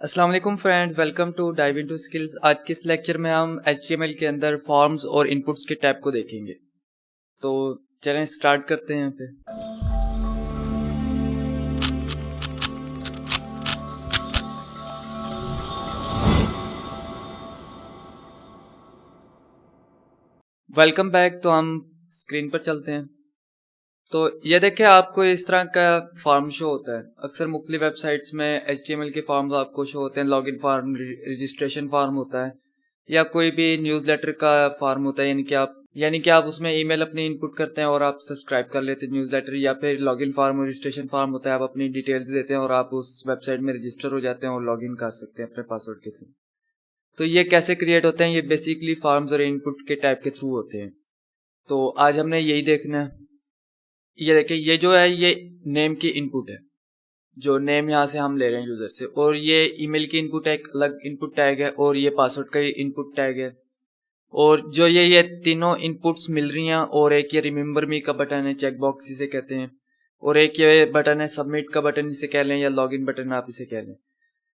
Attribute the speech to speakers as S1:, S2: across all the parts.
S1: अस्सलाम वालेकुम friends, welcome to dive into skills. आज के इस लेक्चर में हम HTML के अंदर फॉर्म्स और इनपुट्स के टैब को देखेंगे। तो चलें स्टार्ट करते हैं फिर। Welcome back. तो हम स्क्रीन पर चलते हैं। तो ये देखिए, आपको इस तरह का फॉर्म शो होता है। अक्सर मुख्तलिफ वेबसाइट्स में HTML के फॉर्म्स आपको शो होते हैं। लॉगिन फॉर्म, रजिस्ट्रेशन फॉर्म होता है, या कोई भी न्यूज़लेटर का फॉर्म होता है। यानी कि आप उसमें ईमेल अपनी इनपुट करते हैं और आप सब्सक्राइब कर लेते हैं न्यूज़लेटर। या फिर लॉगिन फॉर्म और रजिस्ट्रेशन फॉर्म होता है, आप अपनी डिटेल्स देते हैं और आप उस वेबसाइट में रजिस्टर हो जाते हैं और लॉगिन कर सकते हैं अपने पासवर्ड के थ्रू। तो ये कैसे क्रिएट होते हैं? ये बेसिकली फॉर्म्स और इनपुट के टाइप के थ्रू होते हैं। तो आज हमने यही देखना है। ये देखिए, ये जो है ये नेम की इनपुट है, जो नेम यहाँ से हम ले रहे हैं यूजर से। और ये ईमेल की इनपुट है, एक अलग इनपुट टैग है। और ये पासवर्ड का इनपुट टैग है। और जो ये तीनों इनपुट्स मिल रही हैं। और एक ये रिमेंबर मी का बटन है, चेक बॉक्स इसे कहते हैं। और एक ये बटन है सबमिट का बटन, इसे कह लें, या लॉगिन बटन आप इसे कह लें।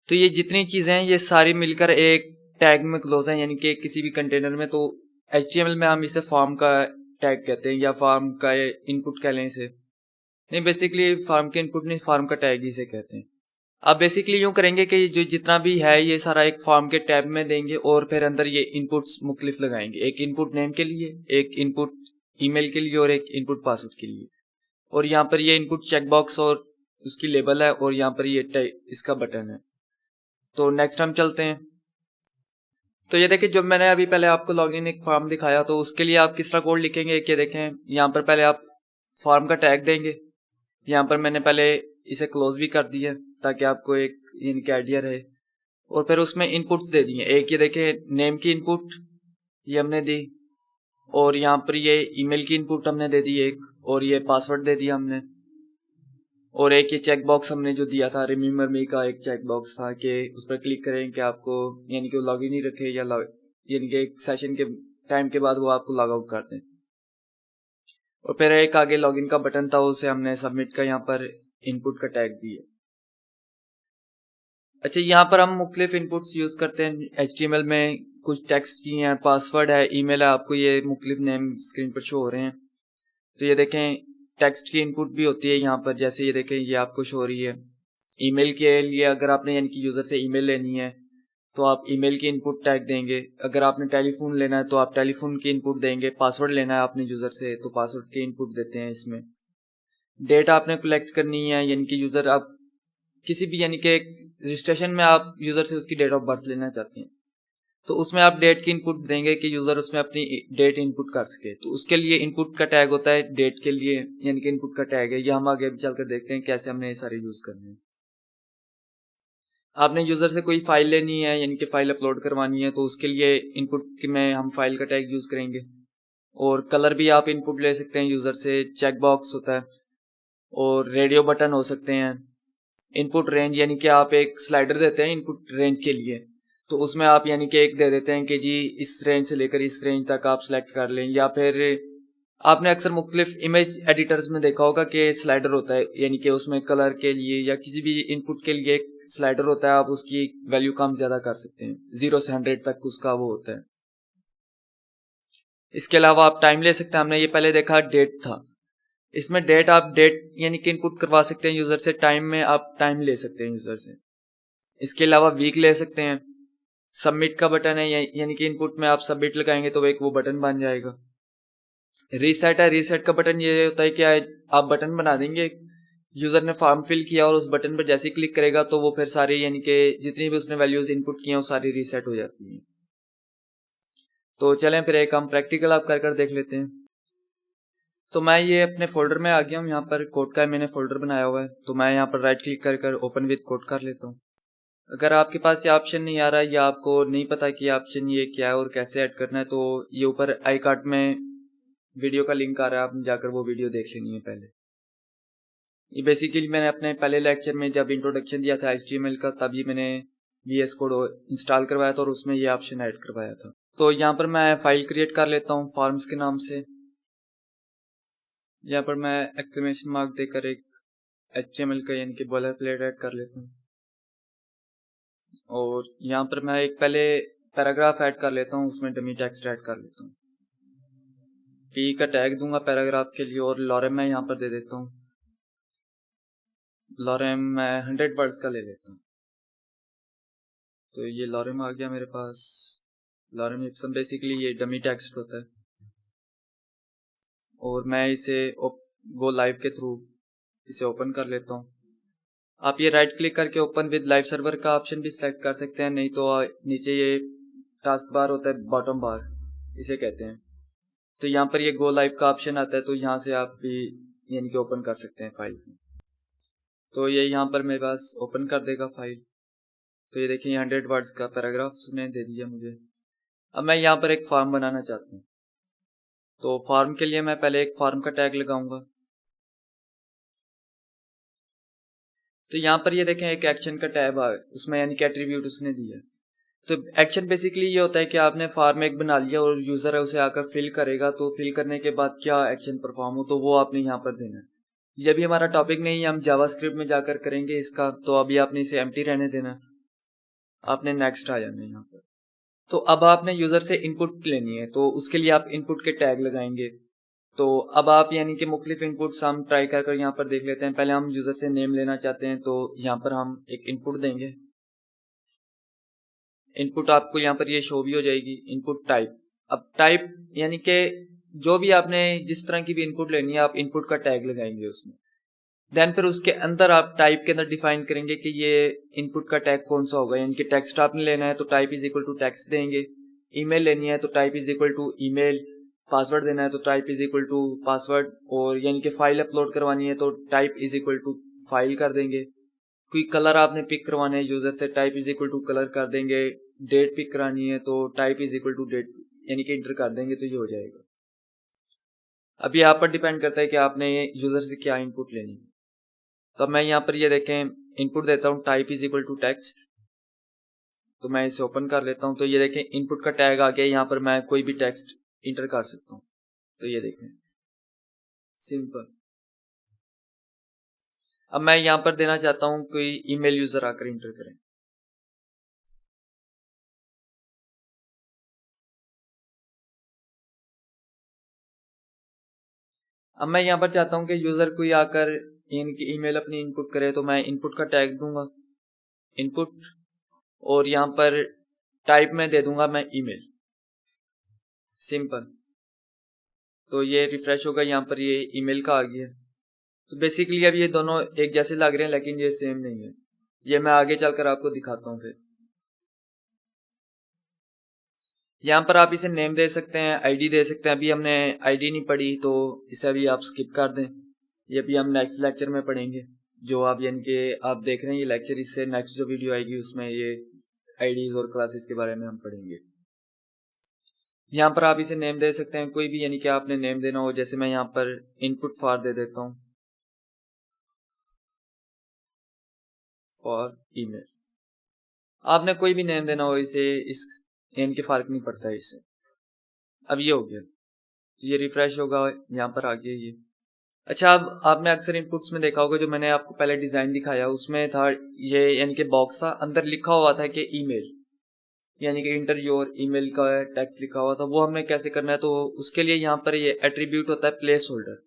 S1: तो ये जितनी चीजें हैं ये सारी मिलकर एक टैग में क्लोज हैं, यानी कि किसी भी कंटेनर में। तो HTML में हम इसे फॉर्म का टैग कहते हैं, या फॉर्म का इनपुट कह लें इसे। नहीं, बेसिकली फॉर्म के इनपुट नहीं, फॉर्म का टैग ही इसे कहते हैं। अब बेसिकली यूं करेंगे कि जो जितना भी है ये सारा एक फॉर्म के टैब में देंगे और फिर अंदर ये इनपुट्स मुख्तलिफ लगाएंगे। एक इनपुट नेम के लिए, एक इनपुट ईमेल के लिए, और एक इनपुट पासवर्ड के लिए। और यहाँ पर ये इनपुट चेकबॉक्स और उसकी लेबल है, और यहाँ पर ये इसका बटन है। तो नेक्स्ट हम चलते हैं। तो ये देखिए, जब मैंने अभी पहले आपको लॉगिन एक फॉर्म दिखाया, तो उसके लिए आप किस तरह कोड लिखेंगे कि देखें, यहाँ पर पहले आप फॉर्म का टैग देंगे। यहाँ पर मैंने पहले इसे क्लोज भी कर दिया ताकि आपको एक इनकी आइडिया रहे। और फिर उसमें इनपुट्स दे दिए। एक ये देखें, नेम की इनपुट ये हमने दी, और यहाँ पर ये ईमेल की इनपुट हमने दे दी एक, और ये पासवर्ड दे दिया हमने। और एक ये चेक बॉक्स हमने जो दिया था, रिमेंबर मी का एक चेक बॉक्स था कि उस पर क्लिक करें कि आपको यानी कि वो लॉग इन ही रखे, या यानी कि एक सेशन के टाइम के बाद वो आपको लॉग आउट कर दें। और फिर एक आगे लॉगिन का बटन था, उसे हमने सबमिट का यहाँ पर इनपुट का टैग दिया। अच्छा, यहाँ पर हम मुख्तलिफ इनपुट्स यूज करते हैं HTML में। कुछ टेक्स्ट की हैं, पासवर्ड है, ईमेल है, आपको ये मुख्तलिफ नेम स्क्रीन पर शो हो रहे हैं। तो ये देखें, टेक्स्ट की इनपुट भी होती है यहाँ पर। जैसे ये देखें, ये आपको शो हो रही है। ईमेल के लिए अगर आपने यानी कि यूजर से ईमेल लेनी है तो आप ईमेल की इनपुट टैग देंगे। अगर आपने टेलीफोन लेना है तो आप टेलीफोन की इनपुट देंगे। पासवर्ड लेना है आपने यूजर से तो पासवर्ड की इनपुट देते हैं इसमें। डेट आपने कलेक्ट करनी है, यानी कि यूजर आप किसी भी यानी कि रजिस्ट्रेशन में आप यूजर से उसकी डेट ऑफ बर्थ लेना चाहते हैं, तो उसमें आप डेट की इनपुट देंगे कि यूजर उसमें अपनी डेट इनपुट कर सके। तो उसके लिए इनपुट का टैग होता है डेट के लिए, यानी कि इनपुट का टैग है। ये हम आगे चलकर देखते हैं कैसे हमने ये सारे यूज करने हैं। आपने यूजर से कोई फाइल लेनी है, यानी कि फाइल अपलोड करवानी है, तो उसके लिए इनपुट में हम फाइल का टैग यूज करेंगे। और कलर भी आप इनपुट ले सकते हैं यूजर से। चेक बॉक्स होता है, और रेडियो बटन हो सकते हैं। इनपुट रेंज, यानी कि आप एक स्लाइडर देते हैं इनपुट रेंज के लिए, तो उसमें आप यानी कि एक दे देते हैं कि जी इस रेंज से लेकर इस रेंज तक आप सेलेक्ट कर लें। या फिर आपने अक्सर मुख्तलिफ इमेज एडिटर्स में देखा होगा कि स्लाइडर होता है, यानी कि उसमें कलर के लिए या किसी भी इनपुट के लिए एक स्लाइडर होता है। आप उसकी वैल्यू कम ज्यादा कर सकते हैं, 0 से 100 तक उसका वो होता है। इसके अलावा आप टाइम ले सकते हैं। हमने ये पहले देखा डेट था, इसमें डेट आप डेट यानी कि इनपुट करवा सकते हैं यूजर से। टाइम में आप टाइम ले सकते हैं यूजर से। इसके अलावा वीक ले सकते हैं। सबमिट का बटन है, यानी कि इनपुट में आप सबमिट लगाएंगे तो एक वो बटन बन जाएगा। रीसेट है, रीसेट का बटन ये होता है कि आप बटन बना देंगे, यूजर ने फॉर्म फिल किया और उस बटन पर जैसे ही क्लिक करेगा तो वो फिर सारी यानी कि जितनी भी उसने वैल्यूज इनपुट की हैं वो सारी रीसेट हो जाती हैं। तो चलें फिर एक हम प्रैक्टिकल आप कर देख लेते हैं। तो मैं ये अपने फोल्डर में आ गया हूँ। यहाँ पर कोड का मैंने फोल्डर बनाया हुआ है, तो मैं यहाँ पर राइट क्लिक कर ओपन विद कोड कर लेता हूँ। अगर आपके पास ये ऑप्शन नहीं आ रहा है या आपको नहीं पता कि ऑप्शन ये क्या है और कैसे ऐड करना है, तो ये ऊपर आई कार्ड में वीडियो का लिंक आ रहा है, आपने जाकर वो वीडियो देख लेनी है पहले। ये बेसिकली मैंने अपने पहले लेक्चर में जब इंट्रोडक्शन दिया था HTML का, तभी मैंने VS कोड इंस्टॉल करवाया था और उसमें ये ऑप्शन ऐड करवाया था। तो यहाँ पर मैं फाइल क्रिएट कर लेता हूँ फॉर्म्स के नाम से। यहाँ पर मैं एक्सक्लेमेशन मार्क देकर एक HTML का यानी कि बॉलर प्लेट ऐड कर लेता हूँ। और यहाँ पर मैं एक पहले पैराग्राफ ऐड कर लेता हूँ, उसमें डमी टेक्स्ट ऐड कर लेता हूँ। पी का टैग दूंगा पैराग्राफ के लिए और लॉरेम मैं यहाँ पर दे देता हूँ। लॉरेम मैं 100 वर्ड्स का ले लेता हूँ। तो ये लॉरेम आ गया मेरे पास। लॉरेम इप्सम बेसिकली ये डमी टेक्स्ट होता है और मैं इसे गो लाइव के थ्रू इसे ओपन कर लेता हूँ। आप ये राइट क्लिक करके ओपन विद लाइव सर्वर का ऑप्शन भी सिलेक्ट कर सकते हैं, नहीं तो नीचे ये टास्क बार होता है, बॉटम बार इसे कहते हैं, तो यहाँ पर ये गो लाइव का ऑप्शन आता है, तो यहाँ से आप भी यानी कि ओपन कर सकते हैं फाइल। तो ये यहाँ पर मेरे पास ओपन कर देगा फाइल। तो ये देखिए 100 वर्ड्स का पैराग्राफ उसने दे दिया मुझे। अब मैं यहाँ पर एक फॉर्म बनाना चाहता हूँ, तो फॉर्म के लिए मैं पहले एक फॉर्म का टैग लगाऊंगा। तो यहाँ पर ये देखें एक एक्शन का टैब है, उसमें यानी कि एट्रीब्यूट उसने दिया है। तो एक्शन बेसिकली ये होता है कि आपने फॉर्म एक बना लिया और यूजर है उसे आकर फिल करेगा, तो फिल करने के बाद क्या एक्शन परफॉर्म हो तो वो आपने यहाँ पर देना है। ये भी हमारा टॉपिक नहीं है, हम जावास्क्रिप्ट में जाकर करेंगे इसका, तो अभी आपने इसे एम्प्टी रहने देना, आपने नेक्स्ट आ जाना है यहाँ पर। तो अब आपने यूजर से इनपुट लेनी है, तो उसके लिए आप इनपुट के टैग लगाएंगे। तो अब आप यानी कि मुख्तलिफ इनपुट्स हम ट्राई कर यहाँ पर देख लेते हैं। पहले हम यूजर से नेम लेना चाहते हैं, तो यहाँ पर हम एक इनपुट देंगे। इनपुट आपको यहाँ पर ये शो भी हो जाएगी, इनपुट टाइप। अब टाइप यानी कि जो भी आपने जिस तरह की भी इनपुट लेनी है आप इनपुट का टैग लगाएंगे उसमें। देन फिर उसके अंदर आप टाइप के अंदर डिफाइन करेंगे कि ये इनपुट का टैग कौन सा होगा, यानी कि टेक्स्ट आपने लेना है तो type is equal to text देंगे, ईमेल लेनी है तो type is equal to email, password देना है तो type is equal to password, और यानी कि फाइल अपलोड करवानी है तो type is equal to file कर देंगे। कोई कलर आपने पिक करवाने है यूजर से, type is equal to colour कर देंगे। डेट पिक करानी है तो type is equal to date यानी कि इंटर कर देंगे, तो ये हो जाएगा। अब ये आप पर डिपेंड करता है कि आपने यूजर से क्या इनपुट लेनी है। तो मैं यहाँ पर ये देखें इनपुट देता हूँ type is equal to text, तो मैं इसे ओपन कर लेता हूँ। तो ये देखें इनपुट का टैग आ गया, यहाँ पर मैं कोई भी टेक्स्ट इंटर कर सकता हूँ। तो ये देखें सिंपल। अब मैं यहाँ पर देना चाहता हूँ कोई ईमेल यूजर आकर इंटर करें। अब मैं यहाँ पर चाहता हूँ कि यूजर कोई आकर इनकी ईमेल अपनी इनपुट करे, तो मैं इनपुट का टैग दूंगा इनपुट, और यहाँ पर टाइप में दे दूंगा मैं ईमेल, सिंपल। तो ये रिफ्रेश होगा, यहाँ पर ये ईमेल का आ गया। तो बेसिकली अब ये दोनों एक जैसे लग रहे हैं लेकिन ये सेम नहीं है, ये मैं आगे चलकर आपको दिखाता हूँ। फिर यहाँ पर आप इसे नेम दे सकते हैं, आईडी दे सकते हैं। अभी हमने आईडी नहीं पढ़ी तो इसे अभी आप स्किप कर दें, ये भी हम नेक्स्ट लेक्चर में पढ़ेंगे। जो आप यानी कि आप देख रहे हैं ये लेक्चर, इससे नेक्स्ट जो वीडियो आएगी उसमें ये आईडीज और क्लासेस के बारे में हम पढ़ेंगे। यहाँ पर आप इसे नेम दे सकते हैं कोई भी, यानी कि आपने नेम देना हो, जैसे मैं यहाँ पर इनपुट फॉर दे देता हूँ, फॉर ईमेल। आपने कोई भी नेम देना हो इसे, इस नेम के फर्क नहीं पड़ता है इससे। अब ये हो गया, ये रिफ्रेश होगा, यहाँ पर आ गया ये। अच्छा, अब आपने अक्सर इनपुट्स में देखा होगा, जो मैंने आपको पहले डिजाइन दिखाया उसमें था ये यानी कि बॉक्स था, अंदर लिखा हुआ था कि ईमेल, यानी कि इंटर योर ईमेल का टेक्स्ट लिखा हुआ था। वो हमें कैसे करना है, तो उसके लिए यहाँ पर ये एट्रीब्यूट होता है प्लेस होल्डर।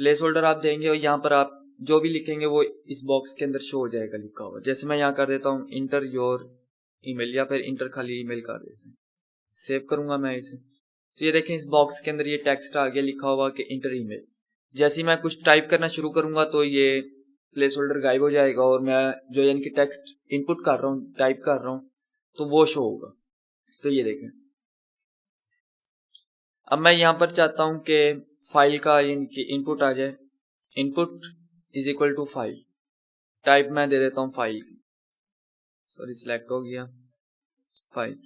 S1: प्लेस होल्डर आप देंगे और यहाँ पर आप जो भी लिखेंगे वो इस बॉक्स के अंदर शो हो जाएगा लिखा हुआ। जैसे मैं यहाँ कर देता हूँ इंटर योर ईमेल, या फिर इंटर खाली ईमेल कर देते हैं, सेव करूंगा मैं इसे। तो ये देखें इस बॉक्स के अंदर ये टेक्स्ट आ गया लिखा हुआ कि इंटर ईमेल। जैसे ही मैं कुछ टाइप करना शुरू करूंगा तो ये प्लेस होल्डर गायब हो जाएगा और मैं जो यानी कि टेक्स्ट इनपुट कर रहा हूँ, टाइप कर रहा हूँ, तो वो शो होगा। तो ये देखें, अब मैं यहाँ पर चाहता हूँ कि फाइल का यानी इनपुट आ जाए, input is equal to file, type मैं दे देता हूँ फाइल, सॉरी सिलेक्ट हो गया फाइल।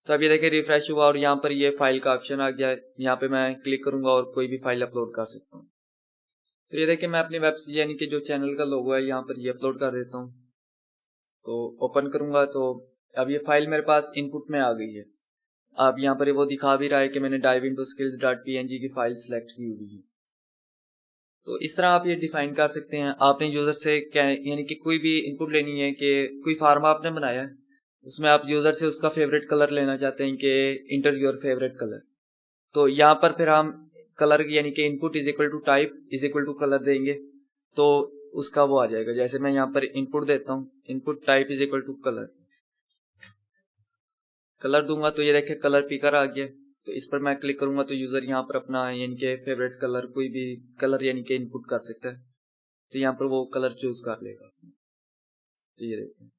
S1: तो अब ये देखिए रिफ्रेश हुआ और यहाँ पर ये फाइल का ऑप्शन आ गया, यहाँ पे मैं क्लिक करूंगा और कोई भी फाइल अपलोड कर सकता हूँ। तो ये देखिए मैं अपनी वेबसाइट यानी कि जो चैनल का लोगो है यहाँ पर ये अपलोड कर देता हूँ। तो ओपन करूंगा तो अब ये फाइल मेरे पास इनपुट में आ गई है। अब यहाँ पर वो दिखा भी रहा है कि मैंने dive into skills.png की फाइल सिलेक्ट की हुई है। तो इस तरह आप ये डिफाइन कर सकते हैं। आपने यूजर से क्या यानी कि कोई भी इनपुट लेनी है कि कोई फार्म आपने बनाया है, उसमें आप यूजर से उसका फेवरेट कलर लेना चाहते हैं कि इंटर योर फेवरेट कलर, तो यहाँ पर फिर हम कलर यानी कि input is equal to type is equal to colour देंगे, तो उसका वो आ जाएगा। जैसे मैं यहाँ पर इनपुट देता हूँ, input type is equal to colour, colour दूंगा तो ये देखिए कलर पिकर आ गया। तो इस पर मैं क्लिक करूंगा तो यूजर यहाँ पर अपना यानी कि फेवरेट कलर कोई भी कलर यानी कि इनपुट कर सकता है, तो यहाँ पर वो कलर चूज कर लेगा। तो ये देखिए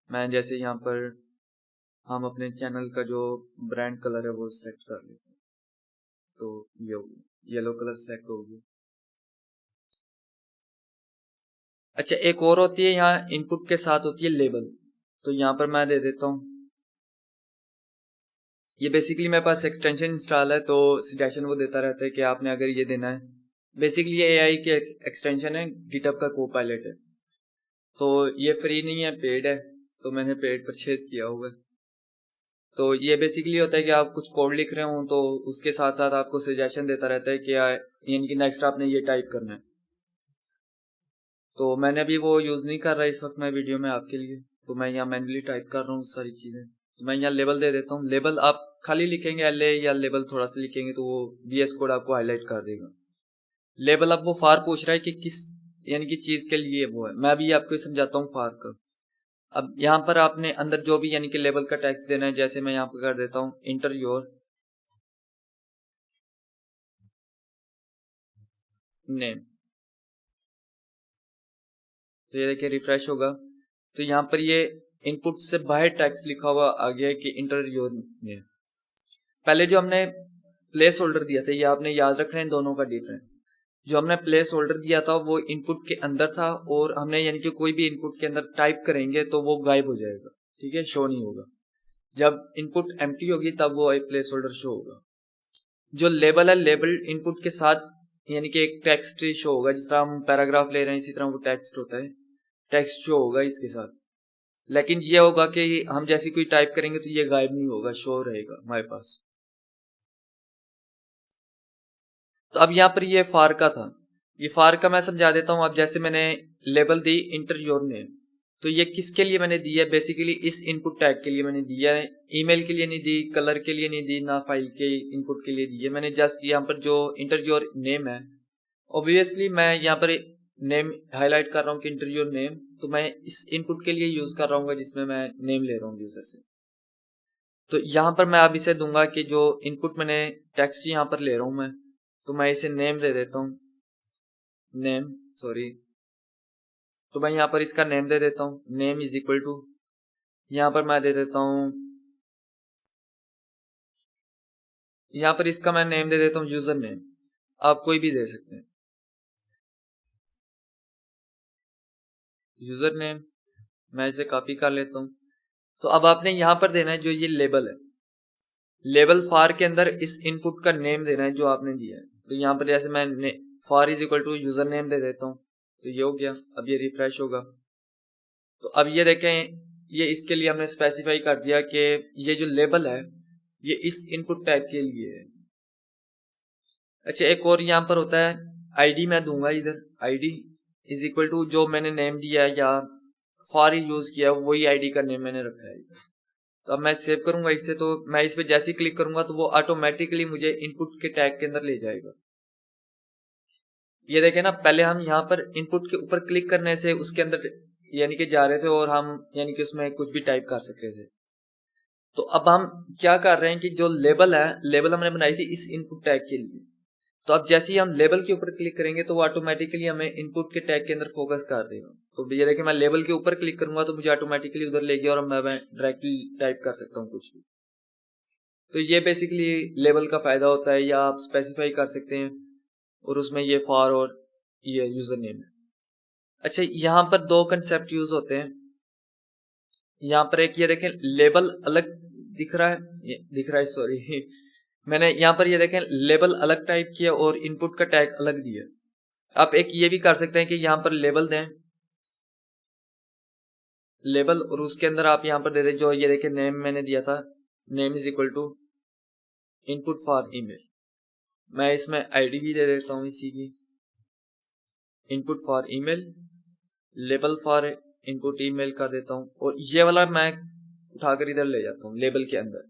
S1: मैं जैसे यहाँ पर हम अपने चैनल का जो ब्रांड कलर है वो सेलेक्ट कर लेते हैं, तो ये हो गया, येलो कलर सेलेक्ट हो गया। अच्छा, एक और होती है यहाँ इनपुट के साथ होती है लेबल, तो यहाँ पर मैं दे देता हूँ, ये बेसिकली मेरे पास एक्सटेंशन इंस्टॉल है तो सजेशन वो देता रहता है कि आपने अगर ये देना है। बेसिकली ये एआई के एक्सटेंशन है, गिटहब का कोपायलट है, तो ये फ्री नहीं है, पेड है, तो मैंने पेड परचेज किया हुआ है। तो ये बेसिकली होता है कि आप कुछ कोड लिख रहे हो तो उसके साथ साथ आपको सजेशन देता रहता है कि यानी कि नेक्स्ट आपने ये टाइप करना है। तो मैंने अभी वो यूज नहीं कर रहा इस वक्त मैं वीडियो में आपके लिए, तो मैं यहाँ मैन्युअली टाइप कर रहा हूँ सारी चीजें। तो मैं यहाँ लेबल दे देता हूँ, लेबल आप खाली लिखेंगे एलए या लेबल थोड़ा सा लिखेंगे तो वो VS कोड आपको हाईलाइट कर देगा। लेबल अब वो फार पूछ रहा है कि किस यानी कि चीज के लिए वो है, मैं अभी आपको समझाता हूँ फार का। अब यहाँ पर आपने अंदर जो भी यानी कि लेबल का टेक्स्ट देना है, जैसे मैं यहाँ पर कर देता हूँ इंटर योर नेम, तो ये देखिए रिफ्रेश होगा तो यहाँ पर ये इनपुट से बाहर टेक्स्ट लिखा हुआ आ गया है कि इंटर योर नेम। पहले जो हमने प्लेस होल्डर दिया था, ये आपने याद रखना है दोनों का डिफरेंस। जो हमने प्लेस होल्डर दिया था वो इनपुट के अंदर था, और हमने यानी कि कोई भी इनपुट के अंदर टाइप करेंगे तो वो गायब हो जाएगा, ठीक है, शो नहीं होगा। जब इनपुट एम्प्टी होगी तब वो एक प्लेस होल्डर शो होगा। जो लेबल है, लेबल इनपुट के साथ यानी कि एक टेक्स्ट शो होगा, जिस तरह हम पैराग्राफ ले रहे हैं इसी तरह वो टेक्स्ट होता है, टेक्स्ट शो होगा इसके साथ। लेकिन ये होगा कि हम जैसी कोई टाइप करेंगे तो ये गायब नहीं होगा, शो रहेगा हमारे पास। तो अब यहाँ पर ये फार का था, ये फार का मैं समझा देता हूँ। अब जैसे मैंने label the inter your name, तो ये किसके लिए मैंने दी है, बेसिकली इस इनपुट टैग के लिए मैंने दिया है, ईमेल के लिए नहीं दी, कलर के लिए नहीं दी, ना फाइल के इनपुट के लिए दी है मैंने। जस्ट यहाँ पर जो इंटर योर नेम है, ऑब्वियसली मैं यहाँ पर नेम हाईलाइट कर रहा हूँ कि इंटर योर नेम, तो मैं इस इनपुट के लिए यूज कर रहा हूँ जिसमें मैं नेम ले रहा हूँ यूजर से। तो यहाँ पर मैं अब इसे दूंगा कि जो इनपुट मैंने टेक्स्ट यहाँ पर ले रहा हूँ मैं, तो मैं इसे नेम दे देता हूँ, नेम सॉरी, तो मैं यहाँ पर इसका नेम दे देता हूँ, नेम इज इक्वल टू, यहाँ पर मैं दे देता हूँ, यहाँ पर इसका मैं नेम दे देता हूँ यूजर नेम, आप कोई भी दे सकते हैं यूजर नेम। मैं इसे कॉपी कर लेता हूँ। तो अब आपने यहाँ पर देना है जो ये लेबल है, लेबल फार के अंदर इस इनपुट का नेम देना है जो आपने दिया है। तो यहाँ पर जैसे मैं for is equal to user name दे देता हूँ, तो ये हो गया। अब ये रिफ्रेश होगा तो अब ये देखें, ये इसके लिए हमने स्पेसिफाई कर दिया कि ये जो लेबल है ये इस इनपुट टाइप के लिए है। अच्छा, एक और यहाँ पर होता है आईडी, मैं दूंगा इधर आईडी इज इक्वल टू जो मैंने नेम दिया है या फार यूज किया वही आईडी का नेम मैंने रखा है इधर। तो अब मैं सेव करूंगा इससे, तो मैं इस पे जैसे ही क्लिक करूंगा तो वो ऑटोमेटिकली मुझे इनपुट के टैग के अंदर ले जाएगा। ये देखें ना, पहले हम यहाँ पर इनपुट के ऊपर क्लिक करने से उसके अंदर यानी कि जा रहे थे और हम यानी कि उसमें कुछ भी टाइप कर सकते थे। तो अब हम क्या कर रहे हैं कि जो लेबल है, लेबल हमने बनाई थी इस इनपुट टैग के लिए, तो अब जैसे ही हम लेबल के ऊपर क्लिक करेंगे तो वो ऑटोमेटिकली हमें इनपुट के टैग के अंदर फोकस कर देगा। तो ये देखिए मैं लेबल के ऊपर क्लिक करूंगा तो मुझे ऑटोमेटिकली उधर ले गया और मैं डायरेक्टली टाइप कर सकता हूँ कुछ भी। तो ये बेसिकली लेबल का फायदा होता है, या आप स्पेसिफाई कर सकते हैं और उसमें ये फॉर और ये यूजर नेम है। अच्छा, यहाँ पर दो कंसेप्ट यूज होते हैं। यहाँ पर एक ये देखें लेबल अलग दिख रहा है, ये दिख रहा है सॉरी मैंने यहाँ पर ये देखें लेबल अलग टाइप किया और इनपुट का टैग अलग दिया। आप एक ये भी कर सकते हैं कि यहाँ पर लेबल दें, लेबल, और उसके अंदर आप यहाँ पर दे दें जो ये देखें नेम मैंने दिया था, name is equal to input for email. मैं इसमें आईडी भी दे देता हूँ इसी की, input for email, label for input email कर देता हूँ, और ये वाला मैं उठाकर इधर ले जाता हूँ लेबल के अंदर।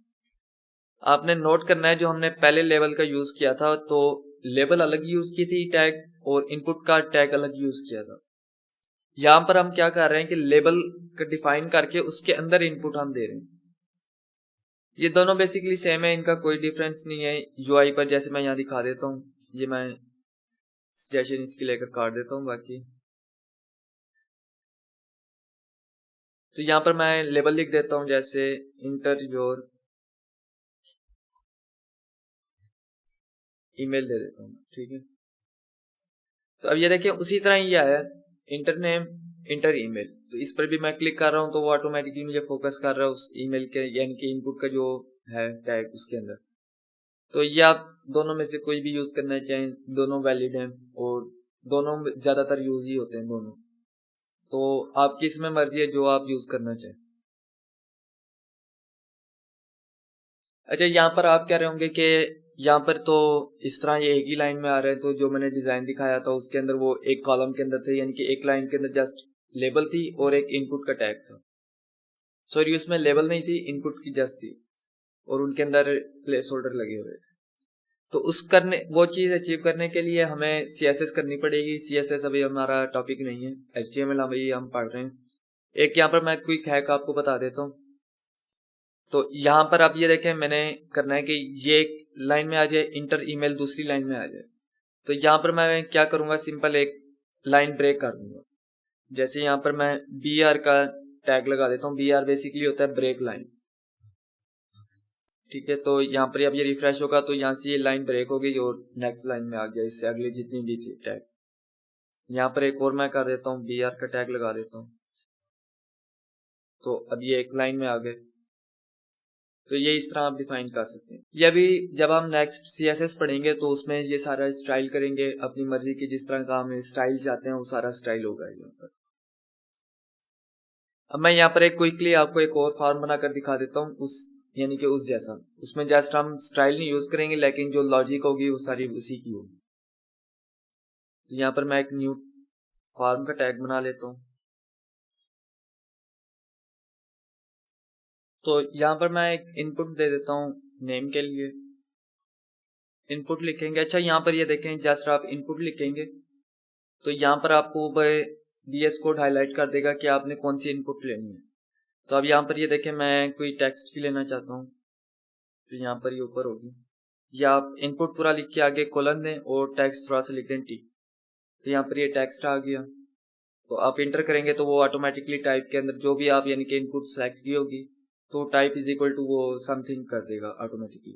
S1: आपने नोट करना है जो हमने पहले लेबल का यूज किया था, तो लेबल अलग यूज की थी टैग, और इनपुट का टैग अलग यूज किया था। यहां पर हम क्या कर रहे हैं कि लेबल का डिफाइन करके उसके अंदर इनपुट हम दे रहे हैं। ये दोनों बेसिकली सेम है, इनका कोई डिफरेंस नहीं है। यूआई पर जैसे मैं यहाँ दिखा देता हूँ, ये मैं सजेशन इसकी लेकर काट देता हूँ बाकी। तो यहाँ पर मैं लेबल लिख देता हूँ जैसे इंटर योर ईमेल दे देता हूँ, ठीक है। तो अब ये देखिए उसी तरह ये आया इंटर नेम इंटर ईमेल, तो इस पर भी मैं क्लिक कर रहा हूँ तो वो ऑटोमेटिकली मुझे फोकस कर रहा है उस ईमेल के यानी कि इनपुट का जो है टैग उसके अंदर। तो ये आप दोनों में से कोई भी यूज करना चाहें, दोनों वैलिड हैं और दोनों ज्यादातर यूज ही होते हैं दोनों, तो आपकी इसमें मर्जी है जो आप यूज करना चाहें। अच्छा, यहाँ पर आप कह रहे होंगे कि यहाँ पर तो इस तरह ये एक ही लाइन में आ रहे हैं, तो जो मैंने डिजाइन दिखाया था उसके अंदर वो एक कॉलम के अंदर थे, यानी कि एक लाइन के अंदर जस्ट लेबल थी और एक इनपुट का टैग था। सॉरी, उसमें लेबल नहीं थी, इनपुट की जस्ट थी और उनके अंदर प्लेस होल्डर लगे हुए थे। तो उस करने वो चीज अचीव करने के लिए हमें CSS करनी पड़ेगी। CSS अभी हमारा टॉपिक नहीं है, HTML अभी हम पढ़ रहे हैं। एक यहाँ पर मैं क्विक हैक आपको बता देता हूँ। तो यहाँ पर आप ये देखें, मैंने करना है कि ये एक लाइन में आ जाए, इंटर ईमेल दूसरी लाइन में आ जाए। तो यहाँ पर मैं क्या करूंगा, सिंपल एक लाइन ब्रेक कर दूंगा। जैसे यहाँ पर मैं BR का टैग लगा देता हूँ। BR बेसिकली होता है ब्रेक लाइन, ठीक है। तो यहाँ पर अब ये रिफ्रेश होगा तो यहाँ से ये लाइन ब्रेक हो गई और नेक्स्ट लाइन में आ गया, इससे अगली जितनी भी थी टैग। यहाँ पर एक और मैं कर देता हूँ, BR का टैग लगा देता हूँ, तो अब ये एक लाइन में आ गए। तो ये इस तरह आप डिफाइन कर सकते हैं। ये भी जब हम नेक्स्ट CSS पढ़ेंगे तो उसमें ये सारा स्टाइल करेंगे अपनी मर्जी की, जिस तरह का हम स्टाइल चाहते हैं वो सारा स्टाइल होगा यहाँ पर। अब मैं यहाँ पर एक क्विकली आपको एक और फॉर्म बनाकर दिखा देता हूँ, उस यानी कि उस जैसा। उसमें जस्ट हम स्टाइल नहीं यूज करेंगे, लेकिन जो लॉजिक होगी वो सारी उसी की होगी। तो यहाँ पर मैं एक न्यू फॉर्म का टैग बना लेता हूँ। तो यहाँ पर मैं एक इनपुट दे देता हूँ नेम के लिए, इनपुट लिखेंगे। अच्छा, यहाँ पर ये देखें, जस्ट आप इनपुट लिखेंगे तो यहाँ पर आपको VS कोड हाईलाइट कर देगा कि आपने कौन सी इनपुट लेनी है। तो अब यहाँ पर ये देखें, मैं कोई टेक्स्ट की लेना चाहता हूँ, तो यहाँ पर ये ऊपर होगी, या आप इनपुट पूरा लिख के आगे कोलन दें और टेक्स्ट थोड़ा सा लिख दें T। तो यहाँ पर ये टेक्स्ट आ गया। तो आप इंटर करेंगे तो वो ऑटोमेटिकली टाइप के अंदर जो भी आप यानी कि इनपुट सेलेक्ट की होगी तो टाइप इज इक्वल टू वो समथिंग कर देगा ऑटोमेटिकली।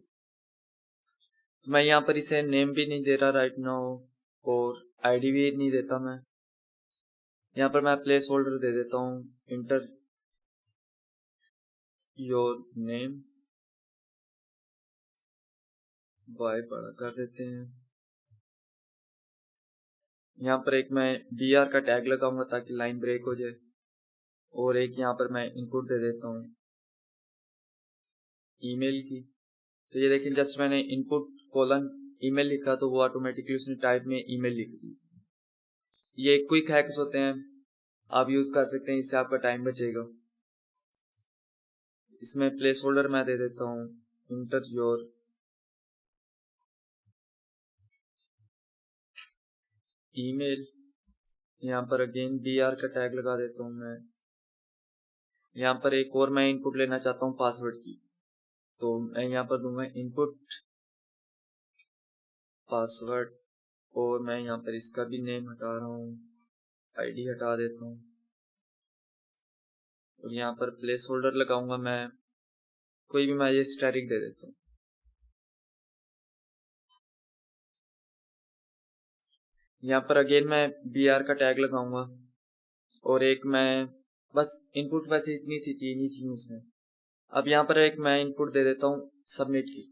S1: तो मैं यहाँ पर इसे नेम भी नहीं दे रहा राइट नाउ, और ID भी नहीं देता मैं। यहाँ पर मैं प्लेस होल्डर दे देता हूँ इंटर योर नेम, वाई बड़ा कर देते हैं। यहाँ पर एक मैं BR का टैग लगाऊंगा ताकि लाइन ब्रेक हो जाए, और एक यहाँ पर मैं इनपुट दे देता हूँ ईमेल की। तो ये देखिए, जस्ट मैंने इनपुट कोलन ईमेल लिखा तो वो ऑटोमेटिकली उसने टाइप में ईमेल लिख दी। ये क्विक हैक्स होते हैं, आप यूज कर सकते हैं, इससे आपका टाइम बचेगा। इसमें प्लेस होल्डर मैं दे देता हूँ इंटर योर ईमेल। यहाँ पर अगेन BR का टैग लगा देता हूँ मैं। यहाँ पर एक और मैं इनपुट लेना चाहता हूँ पासवर्ड की, तो मैं यहाँ पर दूंगा इनपुट पासवर्ड, और मैं यहाँ पर इसका भी नेम हटा रहा हूँ, ID हटा देता हूँ, और यहाँ पर प्लेस होल्डर लगाऊंगा मैं कोई भी, मैं ये स्टैटिक दे देता हूँ। यहाँ पर अगेन मैं BR का टैग लगाऊंगा, और एक मैं बस इनपुट वैसे इतनी थी, तीन ही थी उसमें। अब यहाँ पर एक मैं इनपुट दे देता हूँ सबमिट की।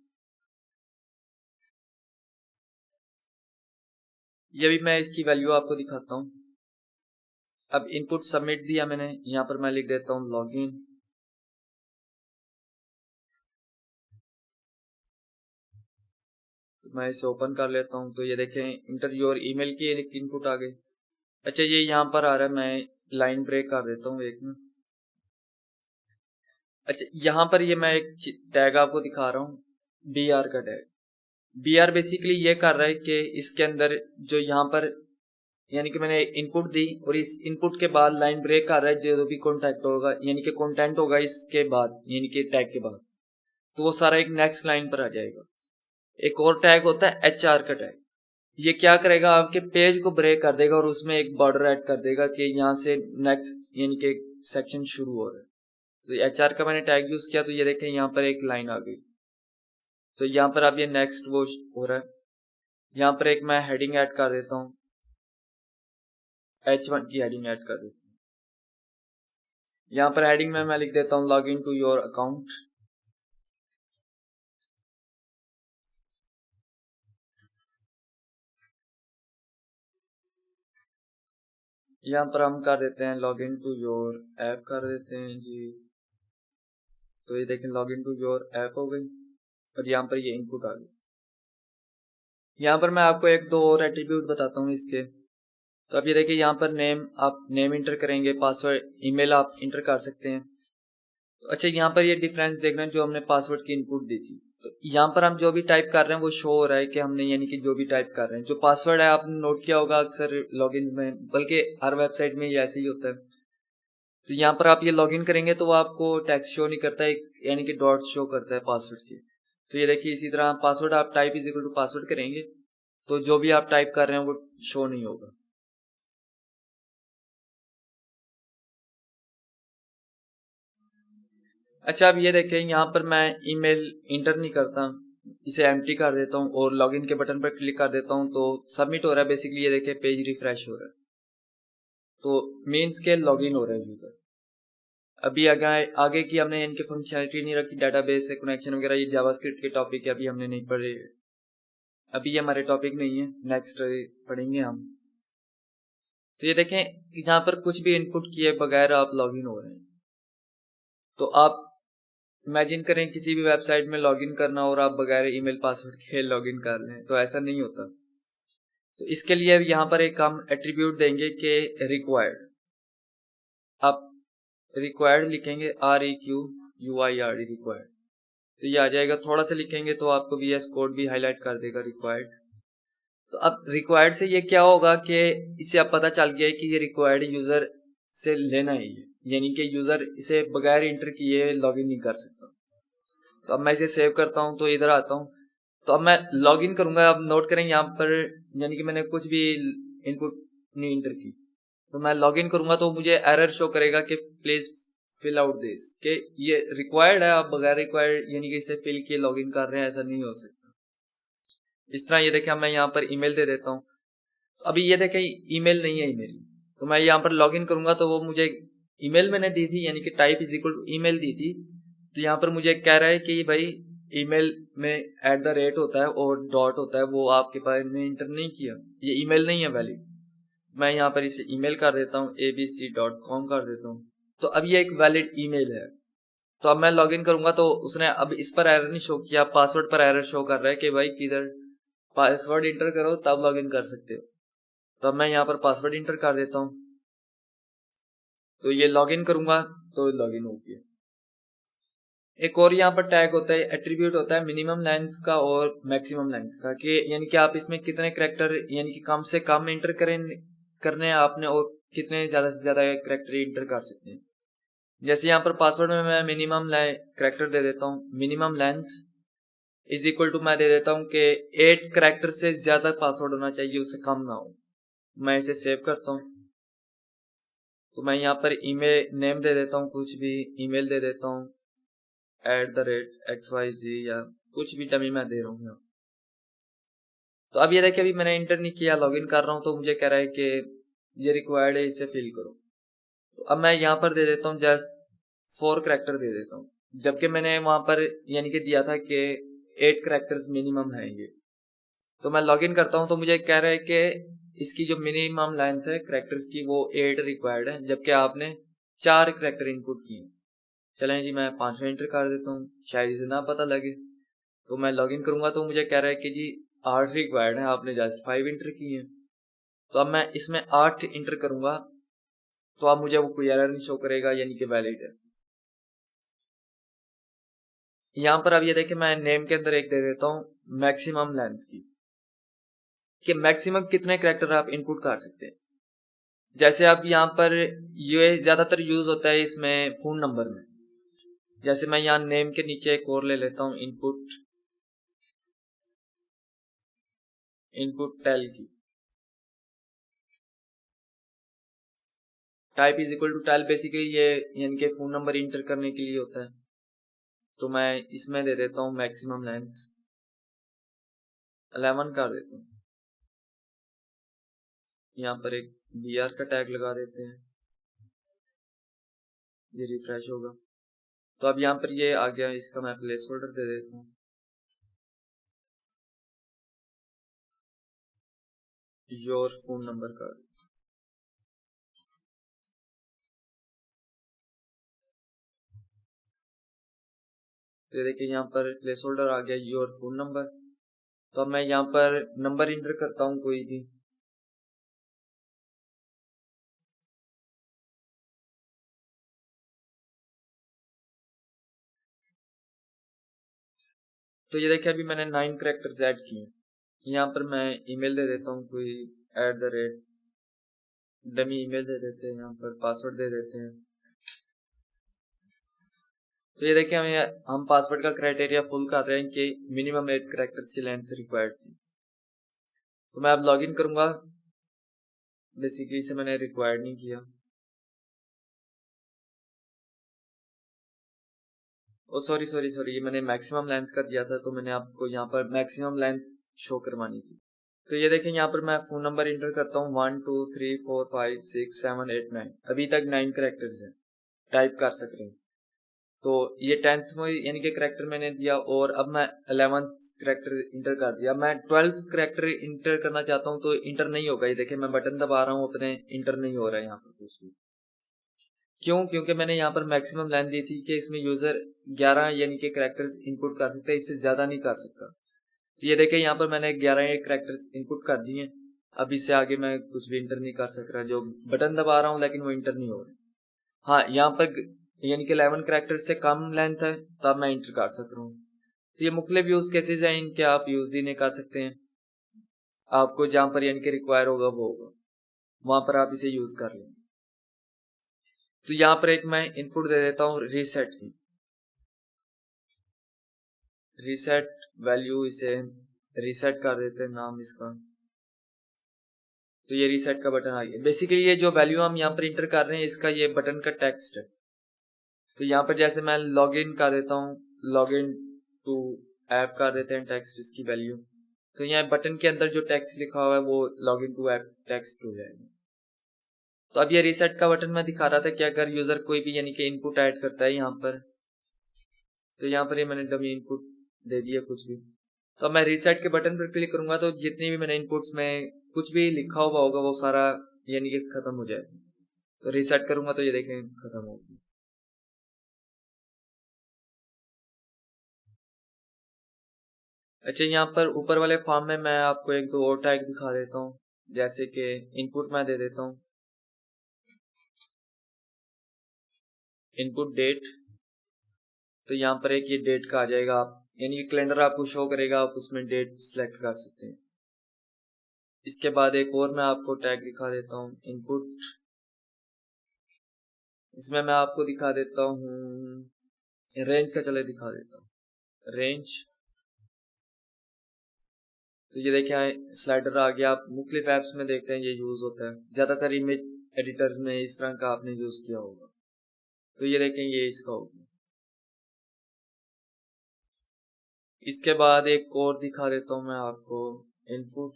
S1: ये भी मैं इसकी वैल्यू आपको दिखाता हूँ। अब इनपुट सबमिट दिया मैंने, यहाँ पर मैं लिख देता हूँ लॉगिन। तो मैं इसे ओपन कर लेता हूँ, तो ये देखें इंटर योर ईमेल की एक इनपुट आ गई। अच्छा ये यहाँ पर आ रहा है, मैं लाइन ब्रेक कर देता हूँ एक में। अच्छा यहाँ पर ये मैं एक टैग आपको दिखा रहा हूँ, बी आर का टैग। बी आर बेसिकली ये कर रहा है कि इसके अंदर जो यहाँ पर यानी कि मैंने इनपुट दी और इस इनपुट के बाद लाइन ब्रेक कर रहा है, जो भी कॉन्टेक्ट होगा यानी कि कंटेंट होगा इसके बाद यानी कि टैग के बाद, तो वो सारा एक नेक्स्ट लाइन पर आ जाएगा। एक और टैग होता है एच आर का टैग। ये क्या करेगा, आपके पेज को ब्रेक कर देगा और उसमें एक बॉर्डर ऐड कर देगा कि यहाँ से नेक्स्ट यानी कि सेक्शन शुरू हो रहा है। तो एच आर का मैंने टैग यूज किया, तो ये देखें यहाँ पर एक लाइन आ गई। तो यहाँ पर अब ये नेक्स्ट वो हो रहा है। यहाँ पर एक मैं हेडिंग ऐड कर देता हूँ, H1 की हेडिंग ऐड कर देता हूँ। यहाँ पर हेडिंग में मैं लिख देता हूँ log in to your account. यहाँ पर हम कर देते हैं log in to your app कर देते हैं जी। तो ये देखें log in to your app हो गई और यहाँ पर ये इनपुट आ गई। यहाँ पर मैं आपको एक दो और एट्रीब्यूट बताता हूँ इसके। तो अब ये देखिए यहाँ पर नेम, आप नेम इंटर करेंगे, पासवर्ड ईमेल आप इंटर कर सकते हैं। तो अच्छा यहाँ पर ये डिफरेंस देख रहे हैं, जो हमने पासवर्ड की इनपुट दी थी, तो यहाँ पर हम जो भी टाइप कर रहे हैं वो शो हो रहा है कि हमने यानी कि जो भी टाइप कर रहे हैं। जो पासवर्ड है आपने नोट किया होगा अक्सर लॉगिन में, बल्कि हर वेबसाइट में ये ऐसे ही होता है। तो यहाँ पर आप ये लॉगिन करेंगे तो वो आपको टेक्स्ट शो नहीं करता है, यानी कि डॉट शो करता है पासवर्ड के। तो ये देखिए इसी तरह पासवर्ड आप type is equal to password करेंगे तो जो भी आप टाइप कर रहे हैं वो शो नहीं होगा। अच्छा अब ये देखें यहाँ पर मैं ईमेल इंटर नहीं करता, इसे एम्प्टी कर देता हूँ और लॉगिन के बटन पर क्लिक कर देता हूँ तो सबमिट हो रहा है। बेसिकली ये देखें पेज रिफ्रेश हो रहा है, तो मीन्स के लॉगिन हो रहा है यूजर। अभी आगे की हमने इनकी फंक्शनलिटी नहीं रखी, डाटाबेस से कनेक्शन वगैरह, ये जावास्क्रिप्ट के टॉपिक है, अभी हमने नहीं पढ़े, अभी ये हमारे टॉपिक नहीं है, नेक्स्ट पढ़ेंगे हम। तो ये देखें कि जहाँ पर कुछ भी इनपुट किए बगैर आप लॉगिन हो रहे हैं। तो आप इमेजिन करें किसी भी वेबसाइट में लॉगिन करना और आप बगैर ईमेल पासवर्ड के लॉगिन कर लें, तो ऐसा नहीं होता। तो इसके लिए यहाँ पर एक हम एट्रीब्यूट देंगे कि रिक्वायर्ड। आप रिक्वायर्ड लिखेंगे REQUIRD रिक्वायर्ड, तो ये आ जाएगा। थोड़ा सा लिखेंगे तो आपको VS कोड भी हाईलाइट कर देगा रिक्वायर्ड। तो अब रिक्वायर्ड से ये क्या होगा कि इससे अब पता चल गया है कि ये रिक्वायर्ड यूजर से लेना है, यानी कि यूजर इसे बगैर इंटर किए लॉगिन नहीं कर सकता। तो अब मैं इसे सेव करता हूँ, तो इधर आता हूँ, तो अब मैं लॉगिन करूंगा। अब नोट करें यहाँ पर यानी कि मैंने कुछ भी इनपुट नहीं इंटर की, तो मैं लॉगिन करूंगा तो मुझे एरर शो करेगा कि प्लीज फिल आउट दिस, कि ये रिक्वायर्ड है, आप बगैर रिक्वायर्ड यानी कि इसे फिल किए लॉगिन कर रहे हैं, ऐसा नहीं हो सकता। इस तरह ये देखें मैं यहाँ पर ईमेल दे देता हूँ, तो अभी ये देखें ईमेल नहीं है मेरी, तो मैं यहाँ पर लॉगिन करूंगा तो वो मुझे ईमेल मैंने दी थी यानी कि type is equal to email दी थी, तो यहाँ पर मुझे कह रहा है कि भाई ईमेल में @ होता है और डॉट होता है, वो आपके पास ने इंटर नहीं किया, ये ईमेल नहीं है वैलिड। मैं यहाँ पर इसे ईमेल कर देता हूँ, abc.com कर देता हूँ, तो अब ये एक वैलिड ईमेल है। तो अब मैं लॉगिन करूंगा तो उसने अब इस पर एरर नहीं शो किया, पासवर्ड पर एरर शो कर रहा है कि भाई किधर पासवर्ड इंटर करो तब लॉगिन कर सकते हो। तो अब मैं यहाँ पर पासवर्ड इंटर कर देता हूँ, तो ये लॉगिन करूंगा तो लॉगिन हो गया। एक और यहाँ पर टैग होता है, एट्रीब्यूट होता है मिनिमम लेंथ का और मैक्सिमम लेंथ का, कि यानी कि आप इसमें कितने करैक्टर यानी कि कम से कम इंटर करने हैं आपने और कितने ज्यादा से ज्यादा करैक्टर इंटर कर सकते हैं। जैसे यहाँ पर पासवर्ड में मैं मिनिमम करैक्टर दे देता हूँ, minimum length is equal to मैं दे देता हूँ कि 8 करैक्टर से ज्यादा पासवर्ड होना चाहिए, उससे कम ना हो। मैं इसे सेव करता हूँ, तो मैं यहाँ पर ईमेल नेम दे देता हूँ, कुछ भी ईमेल दे देता हूँ @xyz या कुछ भी डमी मैं दे रहा हूँ। तो अब ये देखिए अभी मैंने इंटर नहीं किया, लॉगिन कर रहा हूँ तो मुझे कह रहा है कि ये रिक्वायर्ड है, इसे फिल करो। तो अब मैं यहाँ पर दे देता हूँ जस्ट 4 करैक्टर दे देता हूँ, जबकि मैंने वहां पर यानी कि दिया था कि 8 करैक्टर्स मिनिमम है ये। तो मैं लॉगिन करता हूँ तो मुझे कह रहा है कि इसकी जो मिनिमम लेंथ है करैक्टर्स की वो 8 रिक्वायर्ड है, जबकि आपने 4 करैक्टर इनपुट किए। चलें जी मैं 5वां इंटर कर देता हूँ, शायद इसे ना पता लगे। तो मैं लॉगिन करूंगा तो मुझे कह रहा है कि जी 8 रिक्वायर्ड है, आपने जस्ट 5 इंटर किए हैं। तो अब मैं इसमें 8 इंटर करूंगा तो अब मुझे वो कोई एरर नहीं शो करेगा, यानी कि वैलिड है। यहाँ पर अब ये देखिए मैं नेम के अंदर एक दे देता हूँ मैक्सिमम लेंथ की, कि मैक्सिमम कितने कैरेक्टर आप इनपुट कर सकते हैं। जैसे अब यहाँ पर ये ज्यादातर यूज होता है इसमें फोन नंबर में। जैसे मैं यहाँ नेम के नीचे एक और ले लेता हूँ इनपुट टेल की, type is equal to tel. Basically ये यानी कि फोन नंबर इंटर करने के लिए होता है। तो मैं इसमें दे देता हूँ मैक्सिमम लेंथ 11 कर देता हूँ। यहाँ पर एक br का टैग लगा देते हैं, ये रिफ्रेश होगा। तो अब यहाँ पर ये आ गया, इसका मैं प्लेस होल्डर दे देता हूँ योर फोन नंबर का। तो देखिए यहाँ पर प्लेस होल्डर आ गया योर फोन नंबर। तो अब मैं यहाँ पर नंबर इंटर करता हूँ कोई भी। तो ये देखिए अभी मैंने 9 कैरेक्टर्स ऐड किए। यहाँ पर मैं ईमेल दे देता हूँ कोई @ डमी ईमेल दे देते हैं, यहाँ पर पासवर्ड दे देते हैं। तो ये देखिए हम पासवर्ड का क्राइटेरिया फुल कर रहे हैं कि मिनिमम 8 कैरेक्टर्स की लेंथ रिक्वायर्ड थी। तो मैं अब लॉगिन करूंगा, बेसिकली इसे मैंने रिक्वायर्ड नहीं किया। ओ सॉरी, ये मैंने मैक्सिमम लेंथ का दिया था, तो मैंने आपको यहाँ पर मैक्सिमम लेंथ शो करवानी थी। तो ये देखें यहाँ पर मैं फोन नंबर इंटर करता हूँ 1 2 3 4 5 6 7 8 9। अभी तक 9 कैरेक्टर्स हैं, टाइप कर सक रहे हैं। तो ये 10th में यानी कि कैरेक्टर मैंने दिया, और अब मैं 11th कैरेक्टर इंटर कर दिया। मैं 12th कैरेक्टर इंटर करना चाहता हूँ तो इंटर नहीं होगा। ये देखें मैं बटन दबा रहा हूँ अपने, इंटर नहीं हो रहा है यहाँ पर कुछ भी। क्यों? क्योंकि मैंने यहाँ पर मैक्सिमम लेंथ दी थी कि इसमें यूजर 11 यानी कि कैरेक्टर्स इनपुट कर सकते हैं, इससे ज्यादा नहीं कर सकता। तो ये देखिए यहाँ पर मैंने 11 कैरेक्टर्स इनपुट कर दिए। अब इससे आगे मैं कुछ भी इंटर नहीं कर सक रहा, जो बटन दबा रहा हूँ लेकिन वो इंटर नहीं हो रहा। हाँ, यहाँ पर यानी कि 11 कैरेक्टर्स से कम लेंथ है तब मैं इंटर कर सक रहा हूँ। तो ये मुख्तलिफ यूज केसेज हैं, इनके आप यूज ही नहीं कर सकते हैं। आपको जहाँ पर यानी कि रिक्वायर होगा वो होगा, वहां पर आप इसे यूज कर लेंगे। तो यहाँ पर एक मैं इनपुट दे देता हूँ रीसेट की, रीसेट वैल्यू, इसे रीसेट कर देते हैं नाम इसका। तो ये रीसेट का बटन आ गया। बेसिकली ये जो वैल्यू हम यहाँ पर इंटर कर रहे हैं इसका ये बटन का टेक्स्ट है। तो यहाँ पर जैसे मैं लॉग इन कर देता हूँ, लॉग इन टू ऐप कर देते हैं टेक्स्ट इसकी वैल्यू। तो यहाँ बटन के अंदर जो टेक्स्ट लिखा हुआ है वो log in to app text हो जाएगा। तो अब ये रीसेट का बटन मैं दिखा रहा था कि अगर यूजर कोई भी यानी कि इनपुट ऐड करता है यहाँ पर, तो यहाँ पर ये मैंने डमी इनपुट दे दिया कुछ भी। तो मैं रीसेट के बटन पर क्लिक करूंगा तो जितनी भी मैंने इनपुट्स में कुछ भी लिखा हुआ होगा वो सारा यानी कि खत्म हो जाएगा। तो रीसेट करूंगा तो ये देखें खत्म हो गया। अच्छा, यहाँ पर ऊपर वाले फॉर्म में मैं आपको एक दो और टैग दिखा देता हूँ। जैसे कि इनपुट मैं दे देता हूँ इनपुट डेट। तो यहाँ पर एक ये डेट का आ जाएगा, आप यानी कि कैलेंडर आपको शो करेगा, आप उसमें डेट सिलेक्ट कर सकते हैं। इसके बाद एक और मैं आपको टैग दिखा देता हूँ इनपुट, इसमें मैं आपको दिखा देता हूँ रेंज का, चले दिखा देता हूँ रेंज। तो ये देखिए स्लाइडर आ गया। आप मुख्तलिफ ऐप्स में देखते हैं ये यूज होता है, ज्यादातर इमेज एडिटर्स में इस तरह का आपने यूज किया होगा। तो ये देखें ये इसका होगा। इसके बाद एक और दिखा देता हूं मैं आपको इनपुट,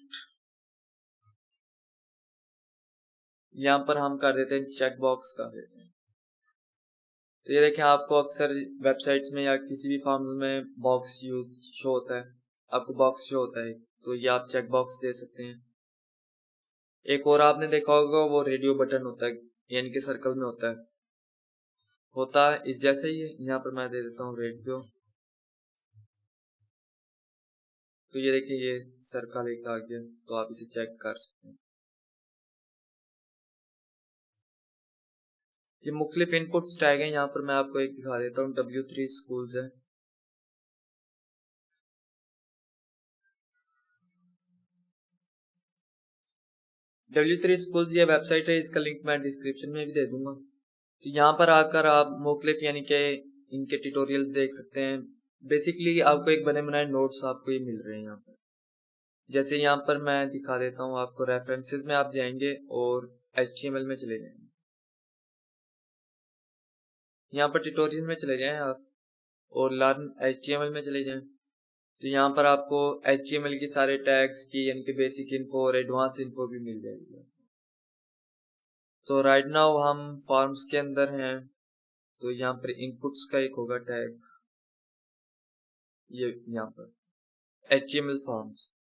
S1: यहाँ पर हम कर देते हैं चेक बॉक्स कर देते हैं। तो ये देखें आपको अक्सर वेबसाइट्स में या किसी भी फॉर्म में बॉक्स यूज शो होता है, आपको बॉक्स शो होता है, तो ये आप चेक बॉक्स दे सकते हैं। एक और आपने देखा होगा वो रेडियो बटन होता है, यानी कि सर्कल में होता है इस जैसे ही है। यहाँ पर मैं दे देता हूँ रेडियो। तो ये देखिए ये सर्कल एक आ गया, तो आप इसे चेक कर सकते हैं। ये मुख्तलिफ इनपुट्स टैग हैं। यहाँ पर मैं आपको एक दिखा देता हूँ, W3 स्कूल्स है। W3 स्कूल्स ये वेबसाइट है, इसका लिंक मैं डिस्क्रिप्शन में भी दे दूंगा। तो यहाँ पर आकर आप मुख्तलिफ यानी कि इनके ट्यूटोरियल्स देख सकते हैं। बेसिकली आपको एक बने बनाए नोट्स आपको ये मिल रहे हैं यहाँ पर। जैसे यहाँ पर मैं दिखा देता हूँ आपको, रेफरेंसेस में आप जाएंगे और HTML में चले जाएंगे। यहाँ पर ट्यूटोरियल में चले जाएं आप और लर्न HTML में चले जाएं। तो यहाँ पर आपको HTML की सारे टैग्स की यानी कि बेसिक इन्फो और एडवांस इन्फो भी मिल जाएगी। तो राइट नाउ हम फॉर्म्स के अंदर हैं। तो यहाँ पर इनपुट्स का एक होगा टैग, ये यहाँ पर HTML फॉर्म्स।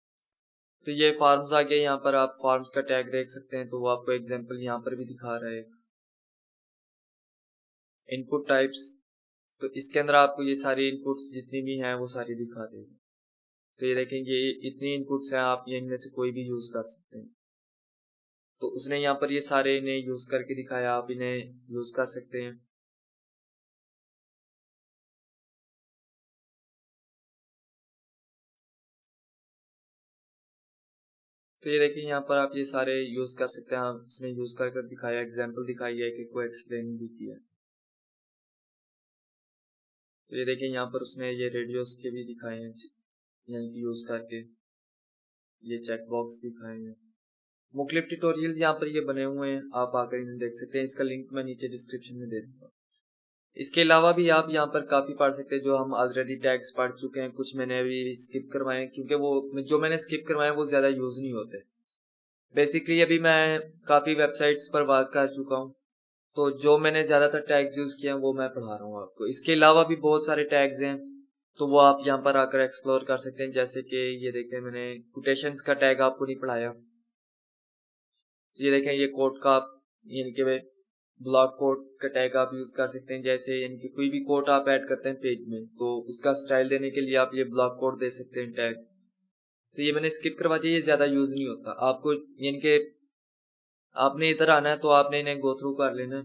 S1: तो ये फॉर्म्स आ गए। यहाँ पर आप फॉर्म्स का टैग देख सकते हैं। तो वो आपको एग्जांपल यहाँ पर भी दिखा रहा है, इनपुट टाइप्स। तो इसके अंदर आपको ये सारी इनपुट्स जितनी भी हैं वो सारी दिखा देगा। तो ये देखेंगे इतनी इनपुट्स हैं, आप ये इनमें से कोई भी यूज कर सकते हैं। तो उसने यहाँ पर ये सारे इन्हें यूज करके दिखाया, आप इन्हें यूज कर सकते हैं। तो ये देखिए यहाँ पर आप ये सारे यूज कर सकते हैं। उसने यूज कर दिखाया, एग्जाम्पल दिखाई है कि कोई एक्सप्लेन भी किया। तो ये देखिए यहाँ पर उसने ये रेडियोस के भी दिखाए हैं, यानी कि यूज करके ये चेक बॉक्स दिखाए हैं। मुख्तलिफ ट्यूटोरियल्स यहाँ पर ये बने हुए हैं, आप आकर इन्हें देख सकते हैं। इसका लिंक मैं नीचे डिस्क्रिप्शन में दे दूंगा। इसके अलावा भी आप यहाँ पर काफी पढ़ सकते हैं, जो हम ऑलरेडी टैग्स पढ़ चुके हैं। कुछ मैंने अभी स्किप करवाए हैं, क्योंकि वो जो मैंने स्किप करवाए वो ज्यादा यूज नहीं होते। बेसिकली अभी मैं काफी वेबसाइट्स पर वर्क कर चुका हूँ, तो जो मैंने ज्यादातर टैग्स यूज किए हैं वो मैं पढ़ा रहा हूँ आपको। इसके अलावा भी बहुत सारे टैग्स हैं, तो वो आप यहाँ पर आकर एक्सप्लोर कर सकते हैं। जैसे कि ये देखें, मैंने कोटेशंस का टैग आपको नहीं पढ़ाया। ये देखें, ये कोट का आप यानी कि ब्लॉक कोट का टैग आप यूज कर सकते हैं। जैसे यानी कि कोई भी कोट आप ऐड करते हैं पेज में, तो उसका स्टाइल देने के लिए आप ये ब्लॉक कोट दे सकते हैं टैग। तो ये मैंने स्किप करवा दिया, ये ज्यादा यूज नहीं होता। आपको यानी कि आपने इधर आना है तो आपने इन्हें गो थ्रू कर लेना है।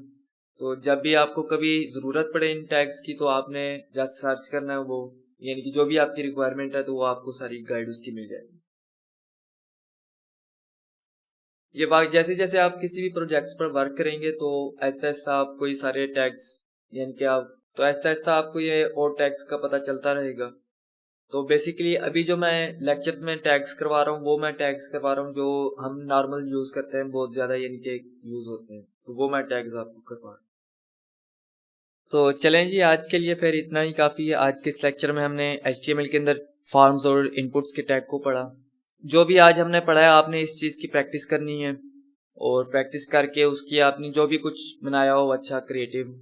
S1: तो जब भी आपको कभी जरूरत पड़े इन टैग्स की, तो आपने जस्ट सर्च करना है, वो यानी कि जो भी आपकी रिक्वायरमेंट है तो वो आपको सारी गाइड उसकी मिल जाएगी। ये जैसे जैसे आप किसी भी प्रोजेक्ट्स पर वर्क करेंगे तो ऐसा ऐसा आपको ये सारे टैग्स यानी कि आप तो ऐसा ऐसा आपको ये और टैग्स का पता चलता रहेगा। तो बेसिकली अभी जो मैं लेक्चर्स में टैग्स करवा रहा हूँ, वो मैं टैग्स करवा रहा हूँ जो हम नॉर्मल यूज करते हैं, बहुत ज्यादा यानी कि यूज होते हैं, तो वो मैं टैग्स आपको करवा रहा हूँ। तो चलें जी, आज के लिए फिर इतना ही काफी है। आज के इस लेक्चर में हमने HTML के अंदर फॉर्म्स और इनपुट्स के टैग को पढ़ा। जो भी आज हमने पढ़ा है, आपने इस चीज की प्रैक्टिस करनी है, और प्रैक्टिस करके उसकी आपने जो भी कुछ बनाया हो अच्छा क्रिएटिव,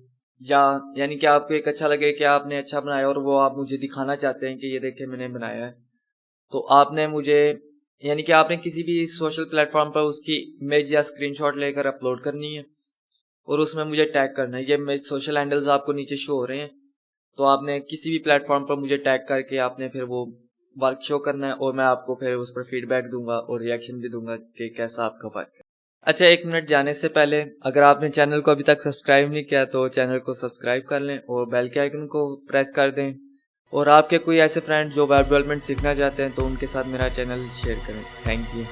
S1: या यानी कि आपको एक अच्छा लगे कि आपने अच्छा बनाया और वो आप मुझे दिखाना चाहते हैं कि ये देखे मैंने बनाया है, तो आपने मुझे यानी कि आपने किसी भी सोशल प्लेटफॉर्म पर उसकी इमेज या स्क्रीनशॉट लेकर अपलोड करनी है और उसमें मुझे टैग करना है। ये मेरे सोशल हैंडल्स आपको नीचे शो हो रहे हैं, तो आपने किसी भी प्लेटफॉर्म पर मुझे टैग करके आपने फिर वो वर्क शो करना है, और मैं आपको फिर उस पर फीडबैक दूंगा और रिएक्शन भी दूंगा कि कैसा आपका वर्क है। अच्छा, 1 मिनट जाने से पहले अगर आपने चैनल को अभी तक सब्सक्राइब नहीं किया तो चैनल को सब्सक्राइब कर लें और बेल के आइकन को प्रेस कर दें। और आपके कोई ऐसे फ्रेंड जो वेब डेवलपमेंट सीखना चाहते हैं तो उनके साथ मेरा चैनल शेयर करें। Thank you.